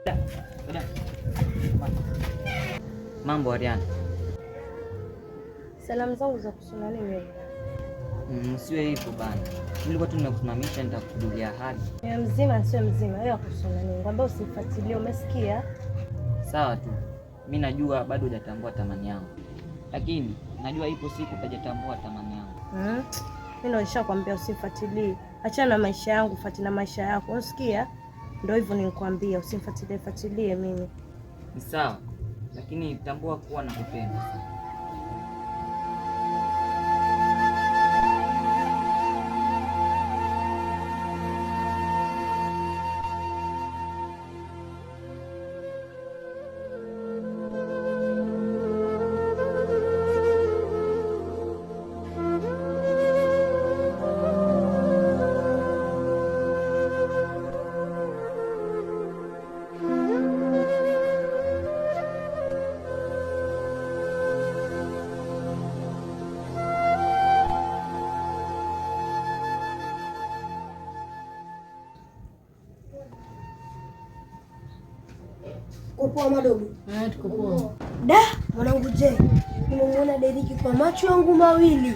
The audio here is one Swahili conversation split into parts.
Dada. Mambo Ariana. Salamu zangu za kusoma nini? Siwe hivyo bana. Nilikuwa tu nimekusimamisha nitakujulia hali. Mzima sio mzima, wewe kusoma nini? Kwamba usifuatilie, umesikia? Sawa tu. Mimi najua bado hujatambua thamani yangu. Lakini najua ipo siku utajitambua thamani yangu. Mimi ndio nishakwambia usifuatilie. Achana na maisha yangu, fuatilia maisha yako. Unasikia? Ndio hivyo nilikwambia, usifuatilie mimi. Ni sawa. Lakini tambua kuwa nakupenda. Poa madogo. Tuko poa. Da, mwanangu je, nimemuona Deriki kwa macho yangu mawili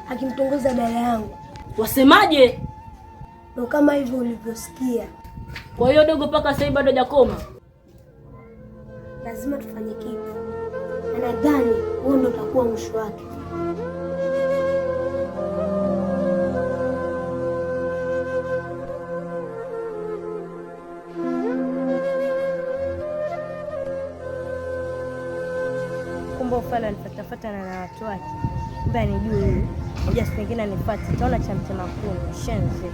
akimtongoza dada yangu. Wasemaje? Ndio kama hivyo ulivyosikia. Kwa hiyo dogo paka sasa bado hajakoma. Lazima tufanye kitu. Na nadhani huo ndio utakuwa mwisho wake. Ufala alifatafata na watu wake. Kumbe anijui huyu. Moja siku nyingine anifuate. Taona cha mtema kuni. Shenzi.